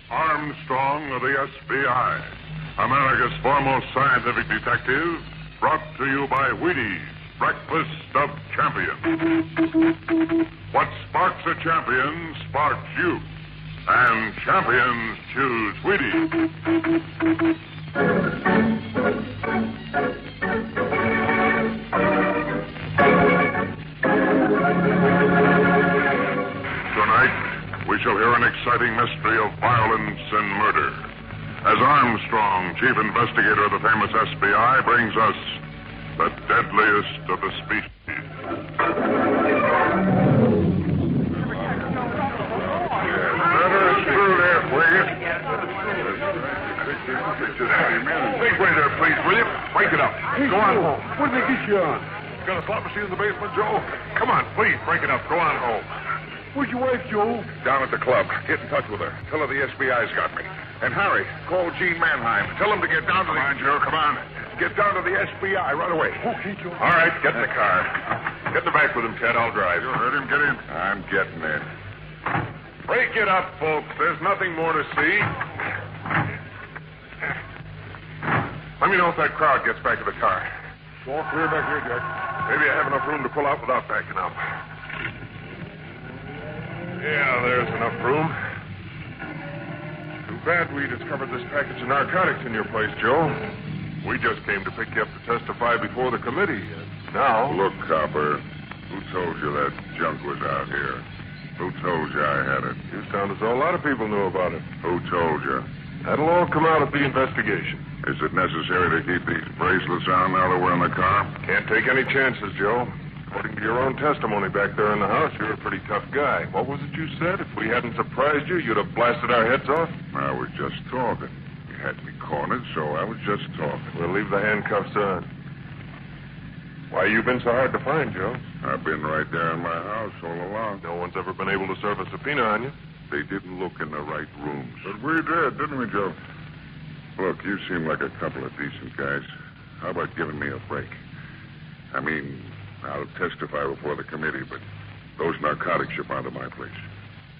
Armstrong of the FBI, America's foremost scientific detective, brought to you by Wheaties, breakfast of champions. What sparks a champion sparks you. And champions choose Wheaties. Tonight, we shall hear an exciting mystery of violence and murder as Armstrong, chief investigator of the famous SBI, brings us the deadliest of the species. Let us through there, please. Make way there, please, will you? Break it up. Hey, Go on Joe, home. what did they get you on? Got a slot machine in the basement, Joe? Come on, please, break it up. Go on home. Where's your wife, Joe? Down at the club. Get in touch with her. Tell her the SBI's got me. And Harry, call Gene Mannheim. Tell him to get down to the... Come on, Joe, come on. Get down to the SBI right away. Okay, Joe. All right, get in the car. Get in the back with him, Ted. I'll drive. You heard him. Get in. I'm getting in. Break it up, folks. There's nothing more to see. Let me know if that crowd gets back to the car. It's all clear back here, Jack. Maybe I have enough room to pull out without backing up. Yeah, there's enough room. Too bad we discovered this package of narcotics in your place, Joe. We just came to pick you up to testify before the committee. Now... Look, Copper, who told you that junk was out here? Who told you I had it? You sound as though a lot of people knew about it. Who told you? That'll all come out at the investigation. Is it necessary to keep these bracelets on now that we're in the car? Can't take any chances, Joe. According to your own testimony back there in the house, you're a pretty tough guy. What was it you said? If we hadn't surprised you, you'd have blasted our heads off? I was just talking. You had me cornered, so I was just talking. We'll leave the handcuffs on. Why you been so hard to find, Joe? I've been right there in my house all along. No one's ever been able to serve a subpoena on you. They didn't look in the right rooms. But we did, didn't we, Joe? Look, you seem like a couple of decent guys. How about giving me a break? I mean, I'll testify before the committee, but those narcotics you found at my place,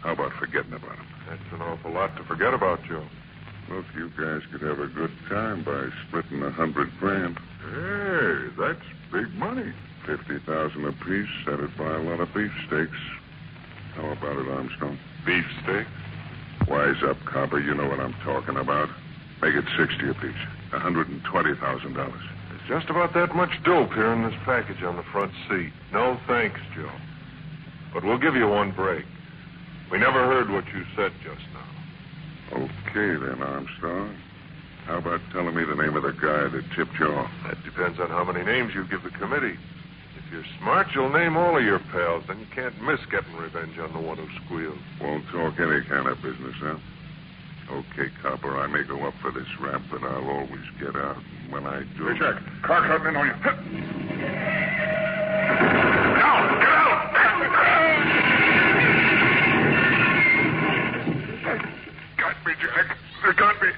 how about forgetting about them? That's an awful lot to forget about, Joe. Look, you guys could have a good time by splitting $100,000. Hey, that's big money. 50,000 apiece. That'd buy a lot of beefsteaks. How about it, Armstrong? Beefsteak? Wise up, Copper. You know what I'm talking about. Make it 60 apiece. $120,000. There's just about that much dope here in this package on the front seat. No thanks, Joe. But we'll give you one break. We never heard what you said just now. Okay, then, Armstrong. How about telling me the name of the guy that tipped you off? That depends on how many names you give the committee. If you're smart, you'll name all of your pals. Then you can't miss getting revenge on the one who squealed. Won't talk any kind of business, huh? Okay, Copper, I may go up for this rap, but I'll always get out. When I do... Hey, Jack, car cutting in on you. Now, get out! Got me, Jack. They got me.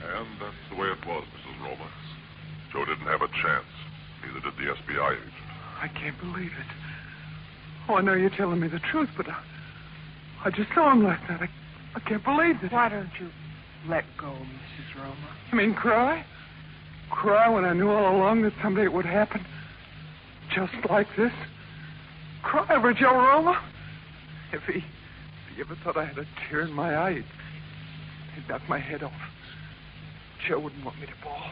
And that's the way it was, Mrs. Roma. Joe didn't have a chance. Neither did the SBI agent. I can't believe it. Oh, I know you're telling me the truth, but I just saw him last night. I can't believe it. Why don't you let go, Mrs. Roma? You mean cry? Cry when I knew all along that someday it would happen? Just like this? Cry over Joe Roma? If he ever thought I had a tear in my eye, he'd knock my head off. Joe wouldn't want me to bawl.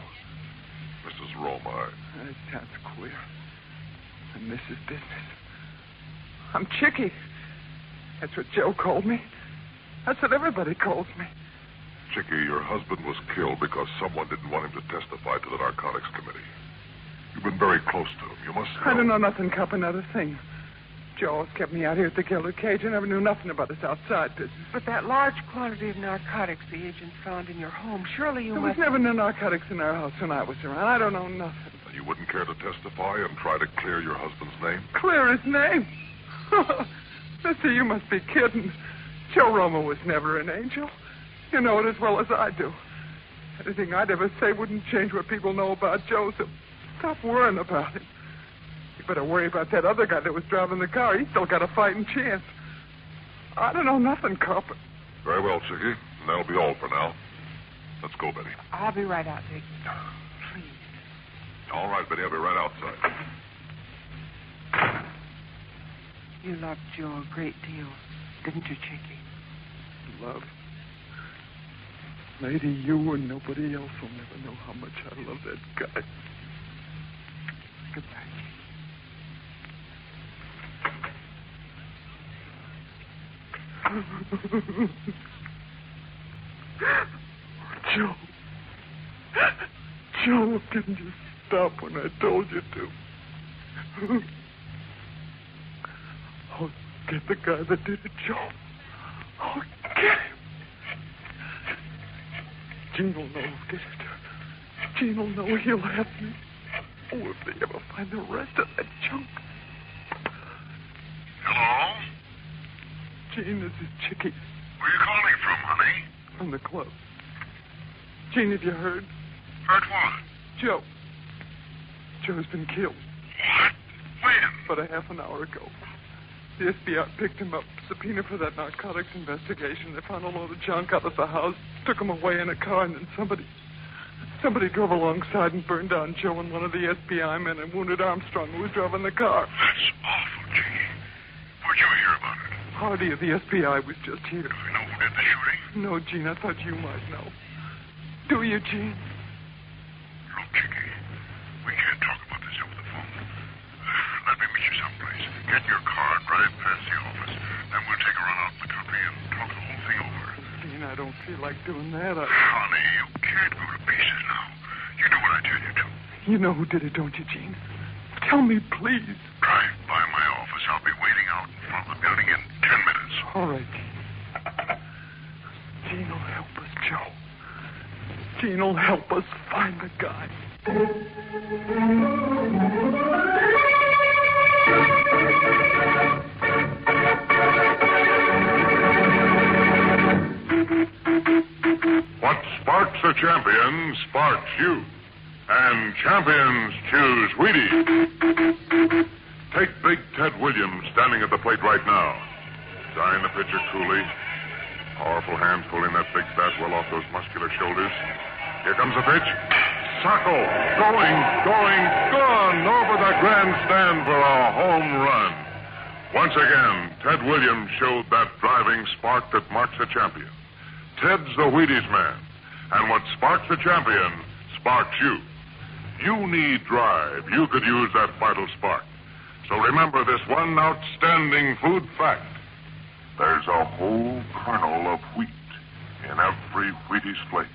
Mrs. Roma, That sounds queer. And this is business. I'm Chicky. That's what Joe called me. That's what everybody calls me. Chicky, your husband was killed because someone didn't want him to testify to the narcotics committee. You've been very close to him. You must know. I don't know nothing, Cup, another thing. Joe always kept me out here at the Gilded Cage. I never knew nothing about his outside business. But that large quantity of narcotics the agent found in your home, surely you There must... was never no narcotics in our house when I was around. I don't know nothing. And you wouldn't care to testify and try to clear your husband's name? Clear his name? Mister, you must be kidding. Joe Roma was never an angel. You know it as well as I do. Anything I'd ever say wouldn't change what people know about Joseph. Stop worrying about it. You better worry about that other guy that was driving the car. He's still got a fighting chance. I don't know nothing, Carpet. Very well, Chicky. And that'll be all for now. Let's go, Betty. I'll be right out, Dick. Please. All right, Betty. I'll be right outside. You loved Joe a great deal, didn't you, Chicky? Love. Lady, you and nobody else will never know how much I love that guy. Goodbye. Joe. Joe, didn't you stop when I told you to? Oh, get the guy that did it, Joe. Oh, get him. Gene will know who did it. Gene will know he'll have me. Oh, if they ever find the rest of that junk. Hello? Gene, this is Chicky Where are you calling from, honey? from the club. Gene, have you heard? Heard what? Joe. Joe's been killed. What? When? About a half an hour ago. The FBI picked him up, subpoena for that narcotics investigation. They found a load of junk out of the house, took him away in a car, and then somebody drove alongside and burned down Joe and one of the FBI men and wounded Armstrong, who was driving the car. That's awful, Chicky. Where'd you hear about it? Hardy of the FBI was just here. Do you know who did the shooting? No, Gene, I thought you might know. Do you, Gene? Look, Chicky, we can't talk about this over the phone. Let me meet you someplace. Get in your car and drive past the office. Then we'll take a run out in the country and talk the whole thing over. Gene, I don't feel like doing that. Honey, you can't go to pieces now. You do what I tell you to. You know who did it, don't you, Gene? Tell me, please. Drive by my office. I'll be waiting out in front of the building in 10 minutes. All right. Gene will help us, Joe. Gene will help us find the guy. What sparks a champion sparks you. And champions choose Wheaties. Take Big Ted Williams standing at the plate right now. His eye in the pitcher coolly. Powerful hands pulling that big bat well off those muscular shoulders. Here comes the pitch. Sacco. Going. Gone over the grandstand for a home run. Once again, Ted Williams showed that driving spark that marks a champion. Ted's the Wheaties man. And what sparks a champion sparks you. You need drive. You could use that vital spark. So remember this one outstanding food fact. There's a whole kernel of wheat in every Wheaties flake.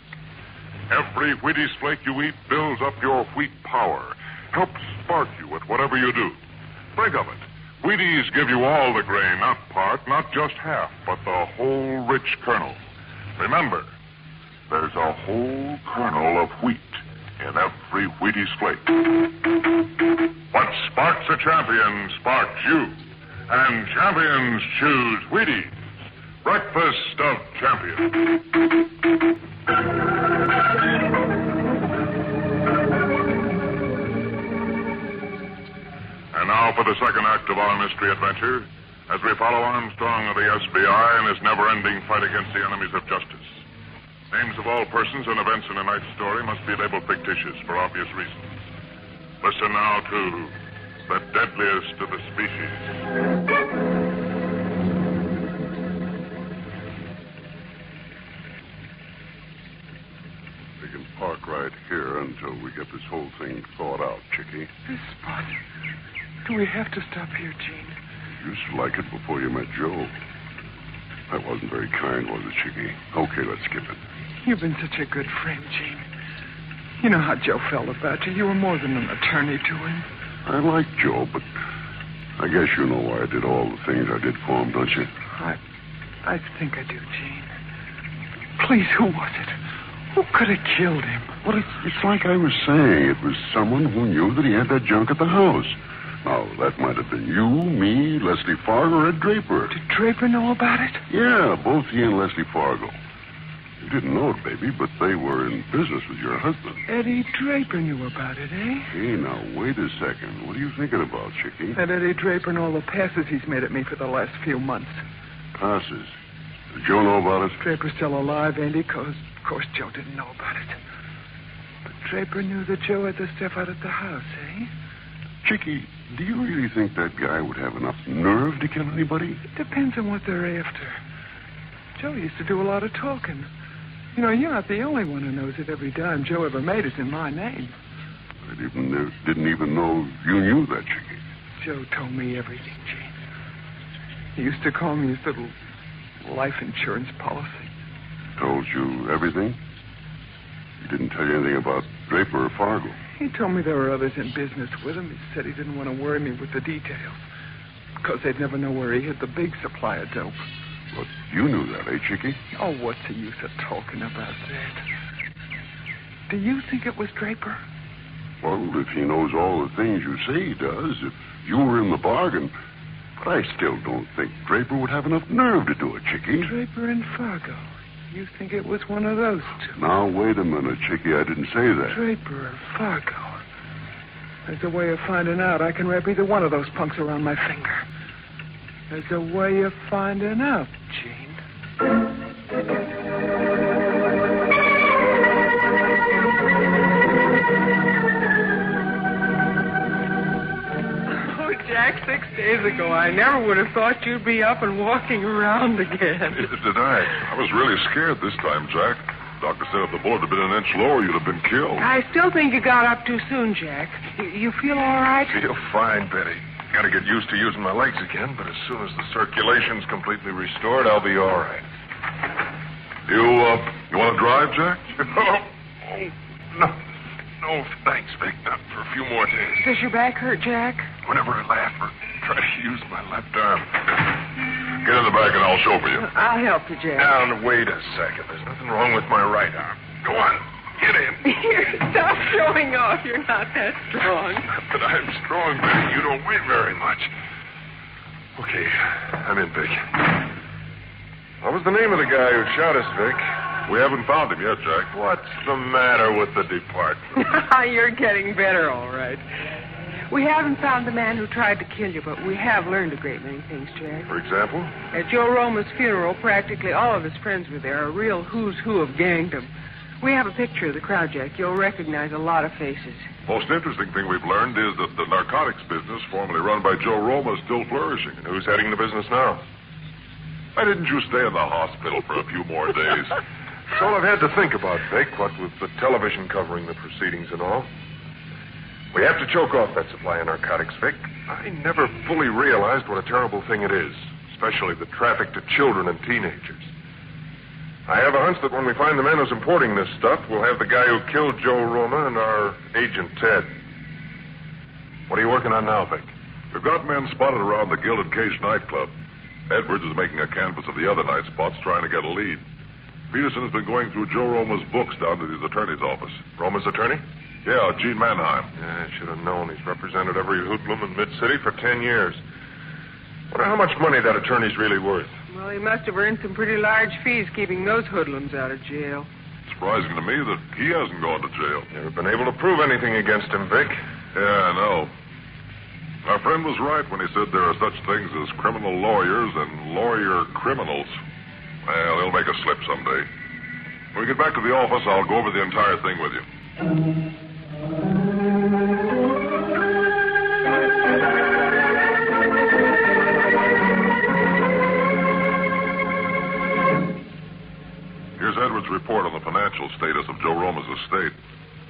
Every Wheaties flake you eat builds up your wheat power, helps spark you with whatever you do. Think of it. Wheaties give you all the grain, not part, not just half, but the whole rich kernel. Remember, there's a whole kernel of wheat in every Wheaties flake. What sparks a champion sparks you. And champions choose Wheaties. Breakfast of champions. And now for the second act of our mystery adventure, as we follow Armstrong of the FBI in his never-ending fight against the enemies of justice. Names of all persons and events in a night's story must be labeled fictitious for obvious reasons. Listen now to the deadliest of the species. We can park right here until we get this whole thing thought out, Chicky. This spot. Do we have to stop here, Gene? You used to like it before you met Joe. That wasn't very kind, was it, Chicky? Okay, let's skip it. You've been such a good friend, Gene. You know how Joe felt about you. You were more than an attorney to him. I like Joe, but I guess you know why I did all the things I did for him, don't you? I think I do, Gene. Please, who was it? Who could have killed him? Well, it's like I was saying. It was someone who knew that he had that junk at the house. Now, that might have been you, me, Leslie Fargo, or Ed Draper. Did Draper know about it? Yeah, both he and Leslie Fargo. You didn't know it, baby, but they were in business with your husband. Eddie Draper knew about it, eh? Hey, now, wait a second. What are you thinking about, Chickie? That Eddie Draper and all the passes he's made at me for the last few months. Passes. Did Joe know about it? Draper's still alive, Andy, of course Joe didn't know about it. But Draper knew that Joe had the stuff out at the house, eh? Chickie, do you really think that guy would have enough nerve to kill anybody? It depends on what they're after. Joe used to do a lot of talking. You know, you're not the only one who knows that every dime Joe ever made is in my name. I didn't even know you knew that, Chickie. Joe told me everything, Jane. He used to call me his little life insurance policy. Told you everything? He didn't tell you anything about Draper or Fargo? He told me there were others in business with him. He said he didn't want to worry me with the details, because they'd never know where he hid the big supply of dope. But you knew that, eh, Chickie? Oh, what's the use of talking about that? Do you think it was Draper? Well, if he knows all the things you say he does, if you were in the bargain. But I still don't think Draper would have enough nerve to do it, Chickie. Draper and Fargo. You think it was one of those two? Now, wait a minute, Chickie. I didn't say that. Draper or Fargo. There's a way of finding out. I can wrap either one of those punks around my finger. There's a way of finding out, Gene. Oh, Jack, 6 days ago, I never would have thought you'd be up and walking around again. Did I? I was really scared this time, Jack. Doctor said if the bullet had been an inch lower, you'd have been killed. I still think you got up too soon, Jack. You feel all right? Feel fine, Betty. Got to get used to using my legs again, but as soon as the circulation's completely restored, I'll be all right. You want to drive, Jack? No, thanks, Vic. Not for a few more days. Does your back hurt, Jack? Whenever I laugh or try to use my left arm. Get in the back and I'll chauffeur you. I'll help you, Jack. Now, wait a second. There's nothing wrong with my right arm. Go on. Get in. Here, stop showing off. You're not that strong. But I'm strong, Betty. You don't weigh very much. Okay, I'm in, Vic. What was the name of the guy who shot us, Vic? We haven't found him yet, Jack. What's the matter with the department? You're getting better, all right. We haven't found the man who tried to kill you, but we have learned a great many things, Jack. For example? At Joe Roma's funeral, practically all of his friends were there, a real who's who of gangdom. We have a picture of the crowd, Jack. You'll recognize a lot of faces. Most interesting thing we've learned is that the narcotics business, formerly run by Joe Roma, is still flourishing. And who's heading the business now? Why didn't you stay in the hospital for a few more days? That's all I've had to think about, Vic, what with the television covering the proceedings and all. We have to choke off that supply of narcotics, Vic. I never fully realized what a terrible thing it is, especially the traffic to children and teenagers. I have a hunch that when we find the man who's importing this stuff, we'll have the guy who killed Joe Roma and our agent, Ted. What are you working on now, Vic? We've got men spotted around the Gilded Cage nightclub. Edwards is making a canvass of the other night spots, trying to get a lead. Peterson has been going through Joe Roma's books down at his attorney's office. Roma's attorney? Yeah, Gene Mannheim. Yeah, I should have known. He's represented every hoodlum in Mid-City for 10 years. Wonder how much money that attorney's really worth. Well, he must have earned some pretty large fees keeping those hoodlums out of jail. Surprising to me that he hasn't gone to jail. Never been able to prove anything against him, Vic. Yeah, I know. Our friend was right when he said there are such things as criminal lawyers and lawyer criminals. Well, he'll make a slip someday. When we get back to the office, I'll go over the entire thing with you. Here's Edwards' report on the financial status of Joe Roma's estate.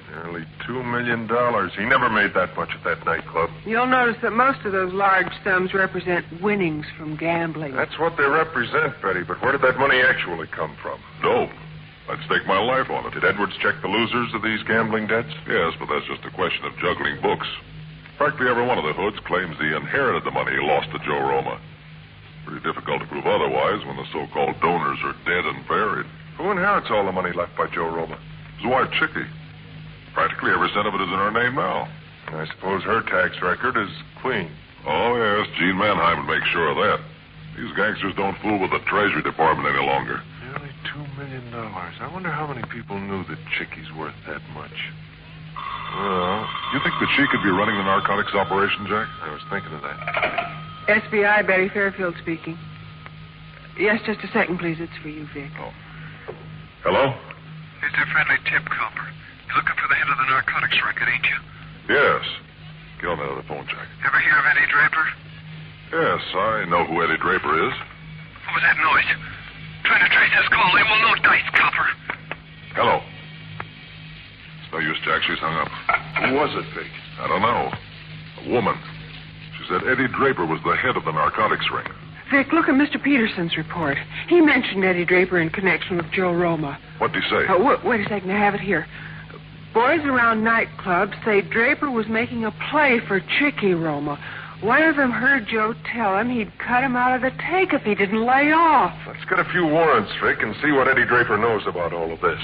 Nearly $2 million. He never made that much at that nightclub. You'll notice that most of those large sums represent winnings from gambling. That's what they represent, Betty, but where did that money actually come from? Dope. I'd stake my life on it. Did Edwards check the losers of these gambling debts? Yes, but that's just a question of juggling books. Practically every one of the hoods claims he inherited the money he lost to Joe Roma. Pretty difficult to prove otherwise when the so-called donors are dead and buried. Who inherits all the money left by Joe Roma? His wife, Chickie. Practically every cent of it is in her name now. I suppose her tax record is clean. Oh, yes, Gene Mannheim would make sure of that. These gangsters don't fool with the Treasury Department any longer. Nearly $2 million. I wonder how many people knew that Chickie's worth that much. Well, you think that she could be running the narcotics operation, Jack? I was thinking of that. SBI, Betty Fairfield speaking. Yes, just a second, please. It's for you, Vic. Oh. Hello? It's a friendly tip, Copper. You're looking for the head of the narcotics racket, ain't you? Yes. Get on that other phone, Jack. Ever hear of Eddie Draper? Yes, I know who Eddie Draper is. What was that noise? Trying to trace this call. They will no dice, Copper. Hello. It's no use, Jack. She's hung up. Who was it, Vic? I don't know. A woman. She said Eddie Draper was the head of the narcotics ring. Vic, look at Mr. Peterson's report. He mentioned Eddie Draper in connection with Joe Roma. What'd he say? Wait a second. I have it here. Boys around nightclubs say Draper was making a play for Chickie Roma. One of them heard Joe tell him he'd cut him out of the take if he didn't lay off. Let's get a few warrants, Vic, and see what Eddie Draper knows about all of this.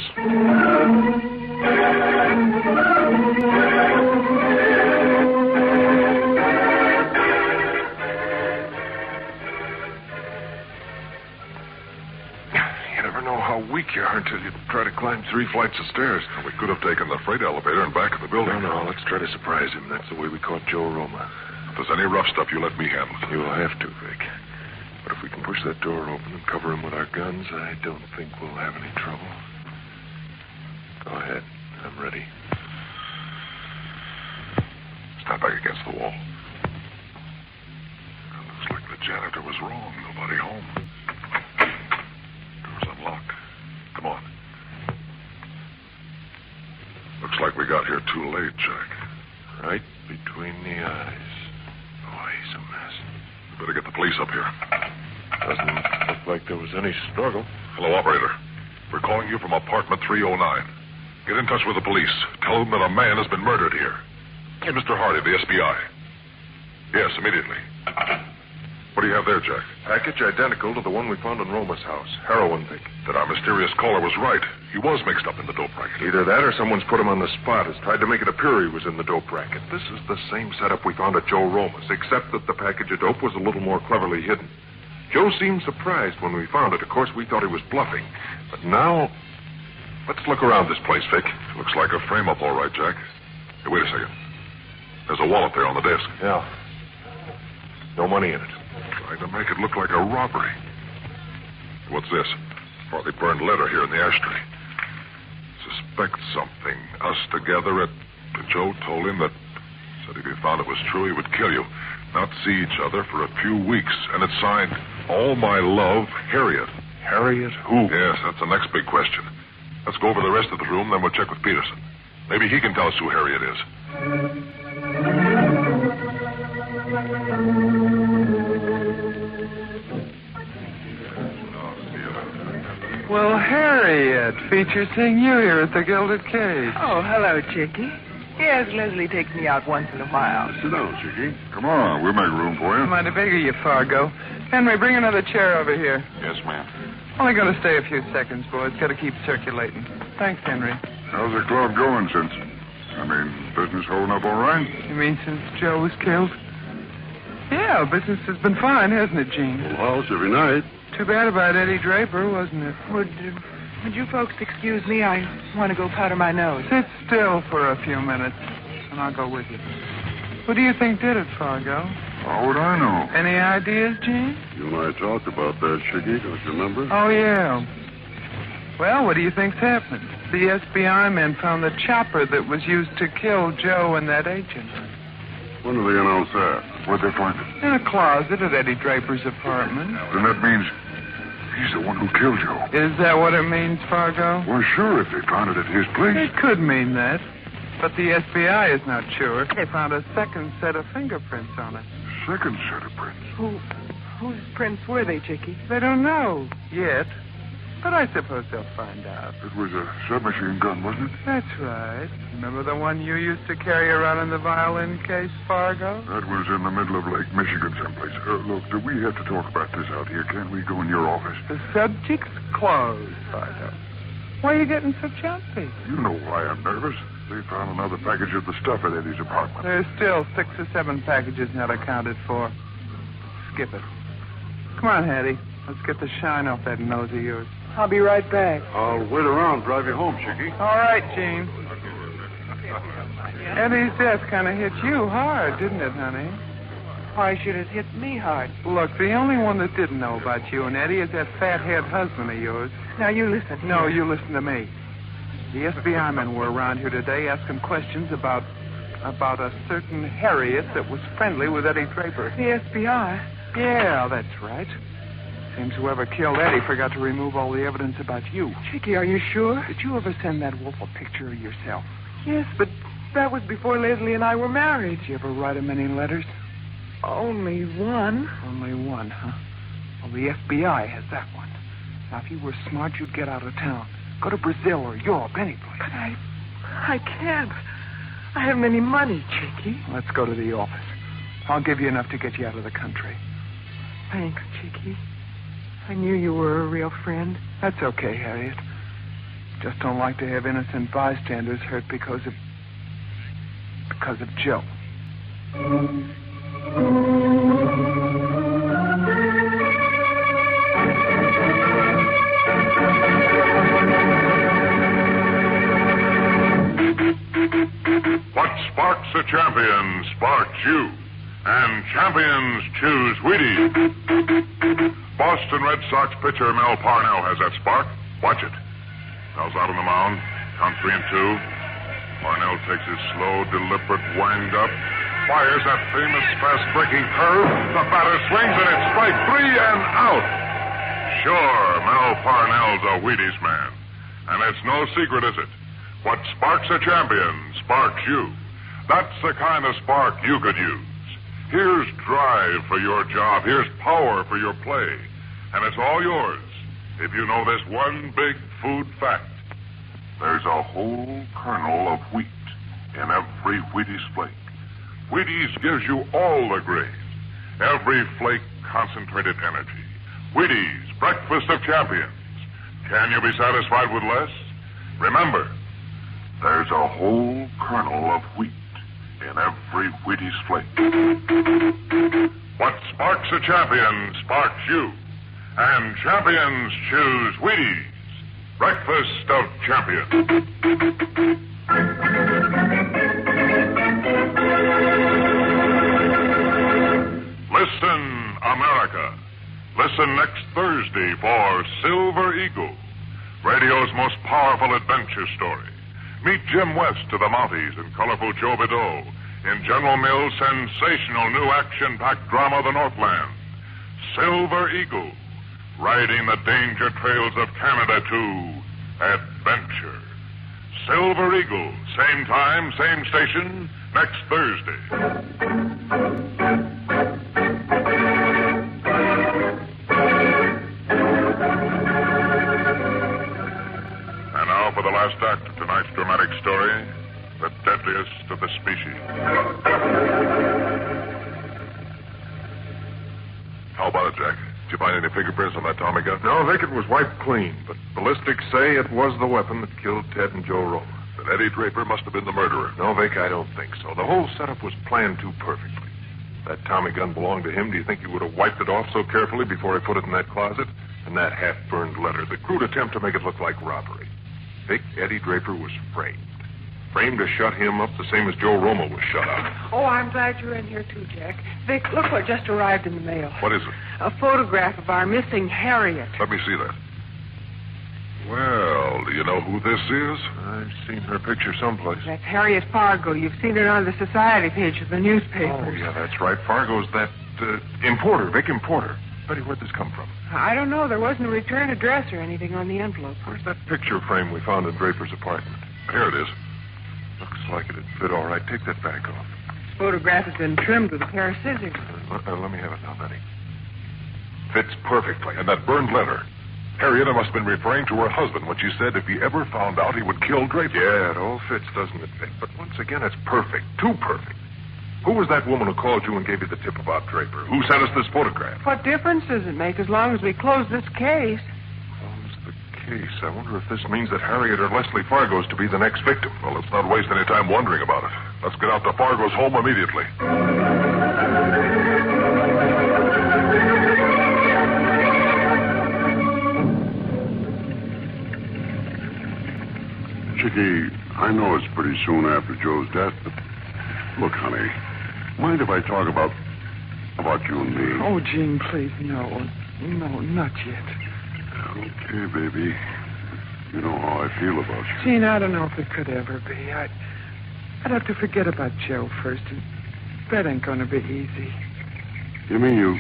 You never know how weak you are until you try to climb 3 flights of stairs. We could have taken the freight elevator and back of the building. No, let's try to surprise him. That's the way we caught Joe Roma. If there's any rough stuff, you let me handle it. You'll have to, Vic. But if we can push that door open and cover him with our guns, I don't think we'll have any trouble. Go ahead. I'm ready. Stand back against the wall. Looks like the janitor was wrong. Nobody home. Door's unlocked. Come on. Looks like we got here too late, Jack. Right between the eyes. Boy, he's a mess. We better get the police up here. Doesn't look like there was any struggle. Hello, operator. We're calling you from apartment 309. Get in touch with the police. Tell them that a man has been murdered here. Hey, Mr. Hardy, the SBI. Yes, immediately. What do you have there, Jack? Package identical to the one we found in Roma's house. Heroin, Vic. That our mysterious caller was right. He was mixed up in the dope racket. Either that or someone's put him on the spot, has tried to make it appear he was in the dope racket. This is the same setup we found at Joe Roma's, except that the package of dope was a little more cleverly hidden. Joe seemed surprised when we found it. Of course, we thought he was bluffing. But now, let's look around this place, Vic. Looks like a frame-up, all right, Jack. Hey, wait a second. There's a wallet there on the desk. Yeah. No money in it. Trying to make it look like a robbery. What's this? Partly burned letter here in the ashtray. Suspect something. Us together at... Joe told him that... Said if he found it was true, he would kill you. Not see each other for a few weeks. And it's signed, All My Love, Harriet. Harriet who? Yes, that's the next big question. Let's go over the rest of the room, then we'll check with Peterson. Maybe he can tell us who Harriet is. Well, Harriet, feature seeing you here at the Gilded Cage. Oh, hello, Chickie. Yes, Leslie takes me out once in a while. Sit down, Chickie. Come on, we'll make room for you. Mighty beg of you, Fargo. Henry, bring another chair over here. Yes, ma'am. Only going to stay a few seconds, boys. Got to keep circulating. Thanks, Henry. How's the club going since... business holding up all right? You mean since Joe was killed? Yeah, business has been fine, hasn't it, Gene? Full house every night. Too bad about Eddie Draper, wasn't it? Would you folks excuse me? I want to go powder my nose. Sit still for a few minutes, and I'll go with you. Who do you think did it, Fargo? How would I know? Any ideas, Gene? You and I talked about that, Chickie. Don't you remember? Oh, yeah. Well, what do you think's happened? The SBI men found the chopper that was used to kill Joe and that agent. When did they announce that? Where'd they find it? In a closet at Eddie Draper's apartment. Then that means he's the one who killed Joe. Is that what it means, Fargo? Well, sure, if they found it at his place. It could mean that. But the FBI is not sure. They found a second set of fingerprints on it. Second set of prints. Whose prints were they, Chickie? They don't know yet. But I suppose they'll find out. It was a submachine gun, wasn't it? That's right. Remember the one you used to carry around in the violin case, Fargo? That was in the middle of Lake Michigan someplace. Look, do we have to talk about this out here? Can't we go in your office? The subject's closed, Fargo. Why are you getting so jumpy? You know why I'm nervous. They found another package of the stuff at Eddie's apartment. There's still 6 or 7 packages not accounted for. Skip it. Come on, Hattie. Let's get the shine off that nose of yours. I'll be right back. I'll wait around, drive you home, Chicky. All right, Gene. Eddie's death kind of hit you hard, didn't it, honey? Why should it hit me hard? Look, the only one that didn't know about you and Eddie is that fathead husband of yours. Now, you listen. No, you listen to me. The FBI men were around here today asking questions about a certain Harriet that was friendly with Eddie Draper. The FBI? Yeah, that's right. Seems whoever killed Eddie forgot to remove all the evidence about you. Chicky, are you sure? Did you ever send that wolf a picture of yourself? Yes, but that was before Leslie and I were married. Did you ever write him any letters? Only one. Only one, huh? Well, the FBI has that one. Now, if you were smart, you'd get out of town. Go to Brazil or Europe, any place. But I can't. I haven't any money, Chicky. Let's go to the office. I'll give you enough to get you out of the country. Thanks, Chicky. I knew you were a real friend. That's okay, Harriet. Just don't like to have innocent bystanders hurt because of Joe. What sparks a champion sparks you. And champions choose Wheaties. Boston Red Sox pitcher Mel Parnell has that spark. Watch it. Mel's out on the mound. Count 3 and 2. Parnell takes his slow, deliberate wind-up. Fires that famous fast-breaking curve. The batter swings and it's strike 3 and out. Sure, Mel Parnell's a Wheaties man. And it's no secret, is it? What sparks a champion sparks you. That's the kind of spark you could use. Here's drive for your job. Here's power for your play. And it's all yours if you know this one big food fact. There's a whole kernel of wheat in every Wheaties flake. Wheaties gives you all the grain. Every flake concentrated energy. Wheaties, breakfast of champions. Can you be satisfied with less? Remember, there's a whole kernel of wheat in every Wheaties flake. What sparks a champion sparks you. And champions choose Wheaties. Breakfast of champions. Listen, America. Listen next Thursday for Silver Eagle, radio's most powerful adventure story. Meet Jim West of the Mounties and colorful Joe Bideau in General Mills' sensational new action-packed drama, The Northland. Silver Eagle, riding the danger trails of Canada to adventure. Silver Eagle, same time, same station, next Thursday. And now for the last act of tonight's dramatic story, The Deadliest of the Species. How about it, Jack? Did you find any fingerprints on that Tommy gun? No, I think it was wiped clean, but ballistics say it was the weapon that killed Ted and Joe Roma. Then Eddie Draper must have been the murderer. No, Vic, I don't think so. The whole setup was planned too perfectly. That Tommy gun belonged to him. Do you think he would have wiped it off so carefully before he put it in that closet? And that half-burned letter, the crude attempt to make it look like robbery. Vic, Eddie Draper was framed. Framed to shut him up the same as Joe Roma was shut up. Oh, I'm glad you're in here, too, Jack. Vic, look what just arrived in the mail. What is it? A photograph of our missing Harriet. Let me see that. Well, do you know who this is? I've seen her picture someplace. That's Harriet Fargo. You've seen her on the society page of the newspapers. Oh, yeah, that's right. Fargo's that importer, Vic Importer. Betty, where'd this come from? I don't know. There wasn't a return address or anything on the envelope. Where's that picture frame we found in Draper's apartment? Here it is. Looks like it'd fit all right. Take that back off. This photograph has been trimmed with a pair of scissors. Let me have it now, Betty. Fits perfectly. And that burned letter. Harriet must have been referring to her husband when she said if he ever found out, he would kill Draper. Yeah, it all fits, doesn't it, Vic? But once again, it's perfect. Too perfect. Who was that woman who called you and gave you the tip about Draper? Who sent us this photograph? What difference does it make as long as we close this case? Close the case. I wonder if this means that Harriet or Leslie Fargo's to be the next victim. Well, let's not waste any time wondering about it. Let's get out to Fargo's home immediately. Chicky, I know it's pretty soon after Joe's death, but look, honey, mind if I talk about you and me? Oh, Gene, please, no. No, not yet. Okay, baby. You know how I feel about you. Gene, I don't know if it could ever be. I'd have to forget about Joe first, and that ain't going to be easy. You mean you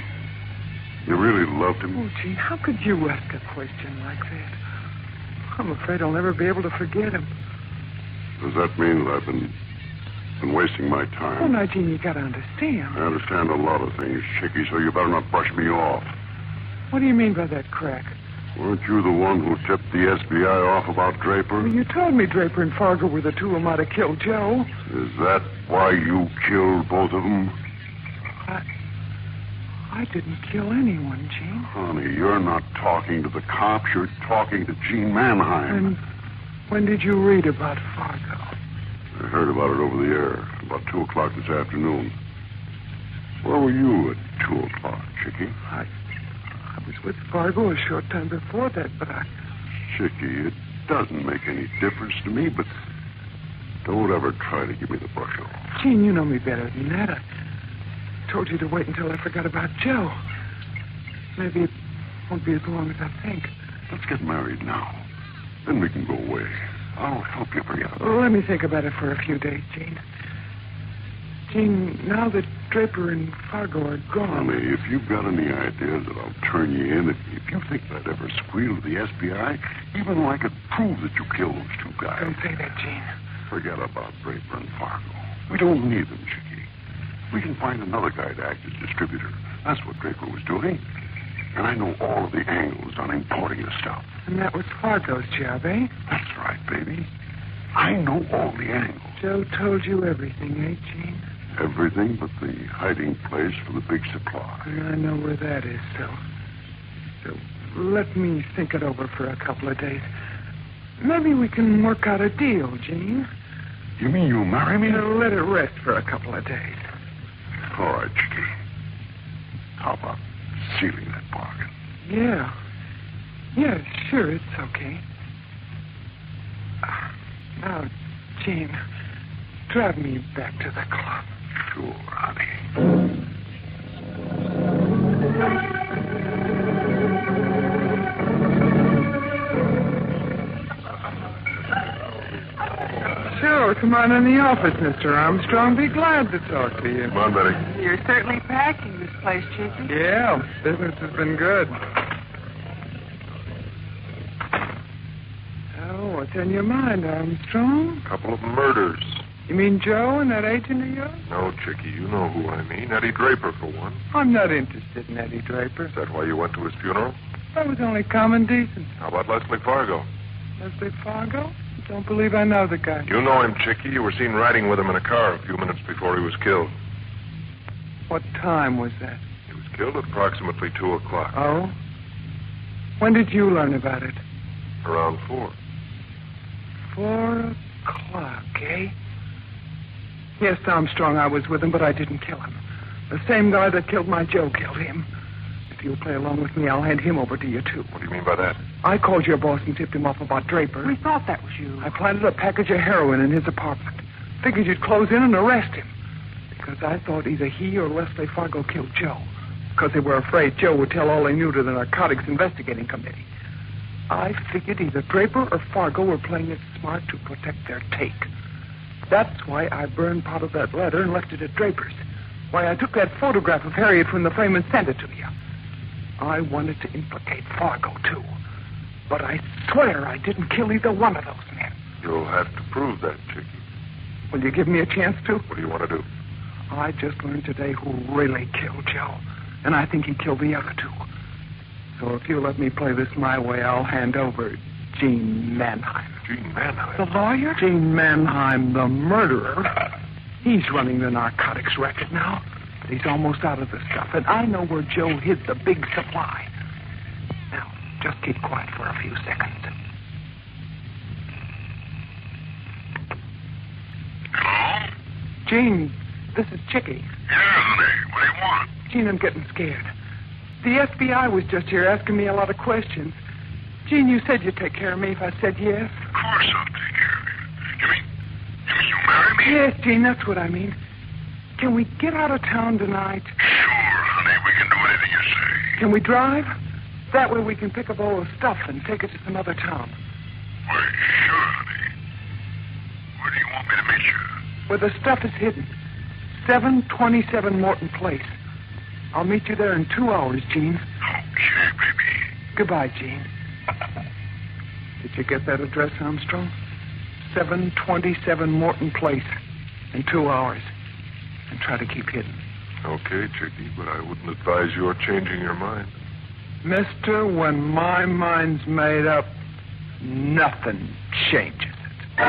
really loved him? Oh, Gene, how could you ask a question like that? I'm afraid I'll never be able to forget him. Does that mean that I've been wasting my time? Oh, now, Gene, you got to understand. I understand a lot of things, Chicky, so you better not brush me off. What do you mean by that crack? Weren't you the one who tipped the SBI off about Draper? Well, you told me Draper and Fargo were the two who might have killed Joe. Is that why you killed both of them? I didn't kill anyone, Gene. Honey, you're not talking to the cops. You're talking to Gene Mannheim. And when did you read about Fargo? I heard about it over the air about 2 o'clock this afternoon. Where were you at 2 o'clock, Chicky? I was with Fargo a short time before that, but Chicky, it doesn't make any difference to me, but don't ever try to give me the brush off. Gene, you know me better than that. I told you to wait until I forgot about Joe. Maybe it won't be as long as I think. Let's get married now. Then we can go away. I'll help you forget about it. Well, let me think about it for a few days, Gene. Gene, now that Draper and Fargo are gone... Honey, if you've got any idea that I'll turn you in, if you think I'd ever squeal to the SBI, even though I could prove that you killed those 2 guys... Don't say that, Gene. Forget about Draper and Fargo. We don't need them, Chicky. We can find another guy to act as distributor. That's what Draper was doing. And I know all of the angles on importing the stuff. And that was Fargo's job, eh? That's right, baby. I know all the angles. Joe told you everything, eh, Gene? Everything but the hiding place for the big supply. And I know where that is, so let me think it over for a couple of days. Maybe we can work out a deal, Gene. You mean you'll marry me? Let it rest for a couple of days. All right, Chicky. How about sealing that bargain? Yeah. Yeah, sure, it's okay. Now, Gene, drive me back to the club. Sure, honey. Sure, come on in the office, Mr. Armstrong. Be glad to talk to you. Come on, Betty. You're certainly packing this place, Chicky. Yeah, business has been good. Oh, what's in your mind, Armstrong? A couple of murders. You mean Joe and that agent of yours? No, Chicky, you know who I mean. Eddie Draper, for one. I'm not interested in Eddie Draper. Is that why you went to his funeral? That was only common decency. How about Leslie Fargo? Leslie Fargo? Don't believe I know the guy. You know him, Chicky. You were seen riding with him in a car a few minutes before he was killed. What time was that? He was killed at approximately 2 o'clock. Oh? When did you learn about it? Around 4. 4 o'clock, eh? Yes, Armstrong, I was with him, but I didn't kill him. The same guy that killed my Joe killed him. If you'll play along with me, I'll hand him over to you, too. What do you mean by that? I called your boss and tipped him off about Draper. We thought that was you. I planted a package of heroin in his apartment. Figured you'd close in and arrest him. Because I thought either he or Leslie Fargo killed Joe. Because they were afraid Joe would tell all they knew to the Narcotics Investigating Committee. I figured either Draper or Fargo were playing it smart to protect their take. That's why I burned part of that letter and left it at Draper's. Why I took that photograph of Harriet from the frame and sent it to you. I wanted to implicate Fargo, too. But I swear I didn't kill either one of those men. You'll have to prove that, Chicky. Will you give me a chance to? What do you want to do? I just learned today who really killed Joe. And I think he killed the other 2. So if you'll let me play this my way, I'll hand over Gene Mannheim. Gene Mannheim? The lawyer? Gene Mannheim, the murderer. He's running the narcotics racket now. But he's almost out of the stuff. And I know where Joe hid the big supply. Now, just keep quiet for a few seconds. Hello? Gene, this is Chicky. Yeah, honey. What do you want? Gene, I'm getting scared. The FBI was just here asking me a lot of questions. Gene, you said you'd take care of me if I said yes. Of course I'll take care of you. mean? Yes, Gene, that's what I mean. Can we get out of town tonight? Sure, honey. We can do anything you say. Can we drive? That way we can pick up all the stuff and take it to some other town. Why, sure, honey. Where do you want me to meet you? Where the stuff is hidden. 727 Morton Place. I'll meet you there in 2 hours, Gene. Okay, baby. Goodbye, Gene. Did you get that address, Armstrong? 727 Morton Place in 2 hours. And try to keep hidden. Okay, Chicky, but I wouldn't advise your changing your mind. Mister, when my mind's made up, nothing changes it.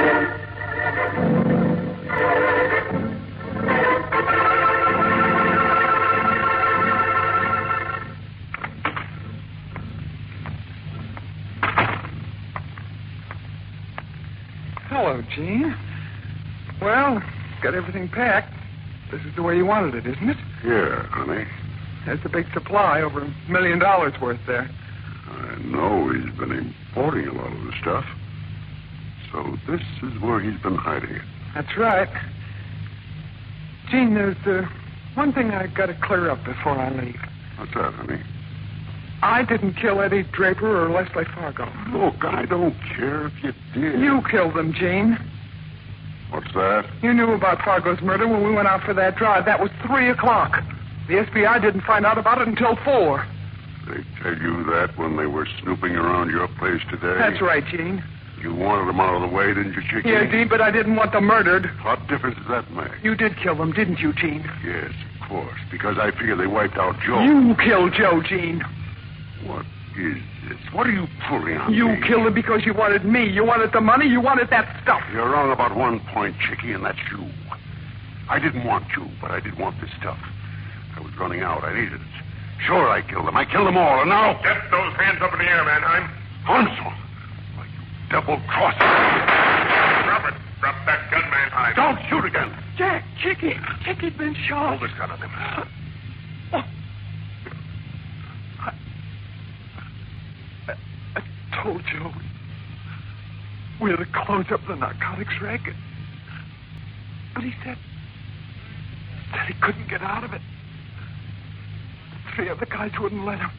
Hello, Gene. Well, got everything packed. This is the way you wanted it, isn't it? Yeah, honey. There's the big supply, over $1 million worth there. I know he's been importing a lot of the stuff. So this is where he's been hiding it. That's right. Gene, there's one thing I've got to clear up before I leave. What's that, honey? I didn't kill Eddie Draper or Leslie Fargo. Look, I don't care if you did. You killed them, Gene. What's that? You knew about Fargo's murder when we went out for that drive. That was 3 o'clock. The FBI didn't find out about it until 4. They tell you that when they were snooping around your place today? That's right, Gene. You wanted them out of the way, didn't you, Chicky? Yeah, Gene, but I didn't want them murdered. What difference does that make? You did kill them, didn't you, Gene? Yes, of course, because I figure they wiped out Joe. You killed Joe, Gene. What is this? What are you pulling on You me? killed him because you wanted me. You wanted the money. You wanted that stuff. You're wrong about one point, Chicky, and that's you. I didn't want you, but I did want this stuff. I was running out. I needed it. Sure, I killed them. I killed them all, and now... Get those hands up in the air, Mannheim. Armstrong! Why, you double-crosser! Drop it. Drop that gun, Mannheim. Don't shoot again! Jack, Chicky's been shot. Hold this gun on him. I told you we had to close up the narcotics racket. But he said he couldn't get out of it. 3 other guys wouldn't let him.